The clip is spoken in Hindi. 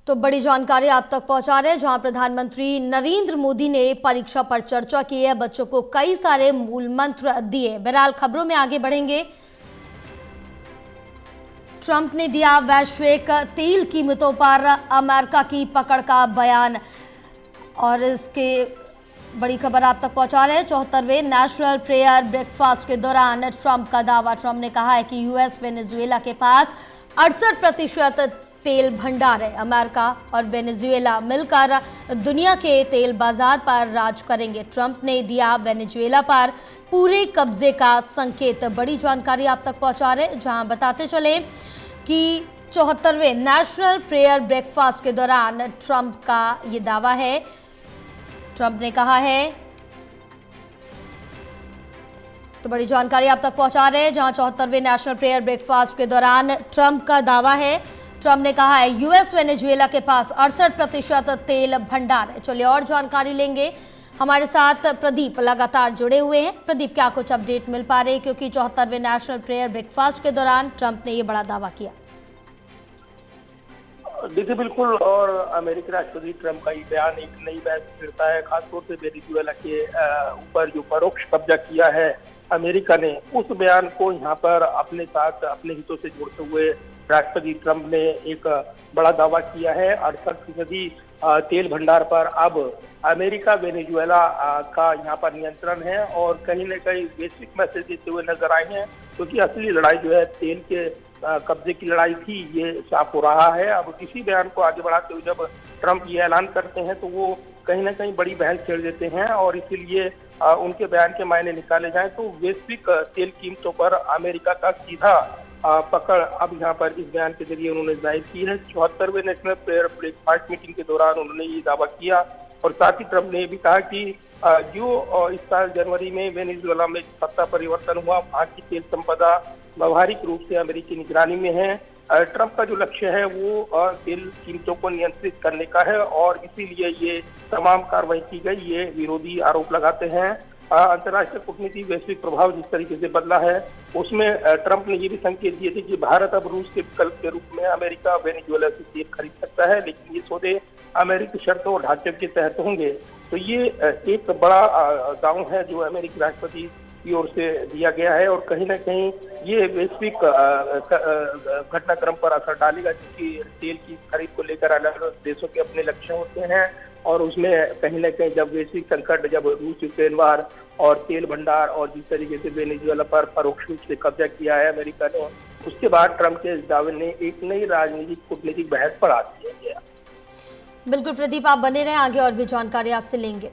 तो बड़ी जानकारी आप तक पहुंचा रहे हैं, जहां प्रधानमंत्री नरेंद्र मोदी ने परीक्षा पर चर्चा की है, बच्चों को कई सारे मूल मंत्र दिए। बहरहाल खबरों में आगे बढ़ेंगे। ट्रंप ने दिया वैश्विक तेल कीमतों पर अमेरिका की पकड़ का बयान, और इसके बड़ी खबर आप तक पहुंचा रहे हैं। 74वें नेशनल प्रेयर ब्रेकफास्ट के दौरान ट्रंप का दावा। ट्रंप ने कहा है कि यूएस वेनेजुएला के पास 68% तेल भंडार है। अमेरिका और वेनेजुएला मिलकर दुनिया के तेल बाजार पर राज करेंगे। ट्रंप ने दिया वेनेजुएला पर पूरे कब्जे का संकेत। बड़ी जानकारी आप तक पहुंचा रहे हैं, जहां बताते चले कि 74वें नेशनल प्रेयर ब्रेकफास्ट के दौरान ट्रंप का ये दावा है। ट्रंप ने कहा है, तो बड़ी जानकारी आप तक पहुंचा रहे हैं, जहां 74वें नेशनल प्रेयर ब्रेकफास्ट के दौरान ट्रंप का दावा है। ट्रंप ने कहा है यूएस वेनेजुएला के पास 68% तेल भंडार है। चलिए और जानकारी लेंगे। हमारे साथ प्रदीप लगातार जुड़े हुए हैं। प्रदीप, क्या कुछ अपडेट मिल पा रही है, क्योंकि 74वें नेशनल प्रेयर ब्रेकफास्ट के दौरान ट्रंप ने ये बड़ा दावा किया। देखिए, बिल्कुल, और अमेरिकी राष्ट्रपति ट्रंप का ये बयान एक नई बहस छेड़ता है, खासतौर से वेनेजुएला के ऊपर जो परोक्ष कब्जा किया है अमेरिका ने। उस बयान को यहाँ पर अपने साथ अपने हितों से जोड़ते हुए राष्ट्रपति ट्रंप ने एक बड़ा दावा किया है। 68% तेल भंडार पर अब अमेरिका वेनेजुएला का यहाँ पर नियंत्रण है, और कहीं न कहीं वैश्विक मैसेज देते हुए नजर आए हैं, क्योंकि असली लड़ाई जो है तेल के कब्जे की लड़ाई थी, ये साफ हो रहा है। अब इसी बयान को आगे बढ़ाते हुए जब ट्रंप ये ऐलान करते हैं तो वो कहीं ना कहीं बड़ी बहस छेड़ देते हैं, और इसीलिए उनके बयान के मायने निकाले जाएं तो वैश्विक तेल कीमतों पर अमेरिका का सीधा पकड़ अब यहाँ पर इस बयान के जरिए उन्होंने जाहिर की है। 74वें नेशनल प्रेयर ब्रेकफास्ट मीटिंग के दौरान उन्होंने ये दावा किया, और साथ ही ट्रंप ने ये भी कहा कि जो इस साल जनवरी में वेनेजुएला में सत्ता परिवर्तन हुआ, वहाँ की तेल संपदा व्यवहारिक रूप से अमेरिकी निगरानी में है। ट्रंप का जो लक्ष्य है वो तेल कीमतों को नियंत्रित करने का है, और इसीलिए ये तमाम कार्रवाई की गई। ये विरोधी आरोप लगाते हैं। अंतर्राष्ट्रीय कूटनीति वैश्विक प्रभाव जिस तरीके से बदला है, उसमें ट्रंप ने ये भी संकेत दिए थे कि भारत अब रूस के विकल्प के रूप में अमेरिका वेनेजुएला से तेल खरीद सकता है, लेकिन ये सौदे अमेरिकी शर्तों और ढांचे के तहत होंगे। तो ये एक बड़ा दांव है जो अमेरिकी राष्ट्रपति की ओर से दिया गया है, और कहीं ना कहीं ये वैश्विक घटनाक्रम पर असर डालेगा, क्योंकि तेल की खरीद को लेकर अलग अलग देशों के अपने लक्ष्य होते हैं, और उसमें कहीं ना कहीं जब वैश्विक संकट, जब रूस यूक्रेन वार और तेल भंडार और जिस तरीके से वेनेजुएला पर परोक्ष रूप से कब्जा किया है अमेरिका ने, उसके बाद ट्रंप के इस दावे ने एक नई राजनीतिक कूटनीतिक बहस बढ़ा दी है। बिल्कुल प्रदीप, आप बने रहें, आगे और भी जानकारी आपसे लेंगे।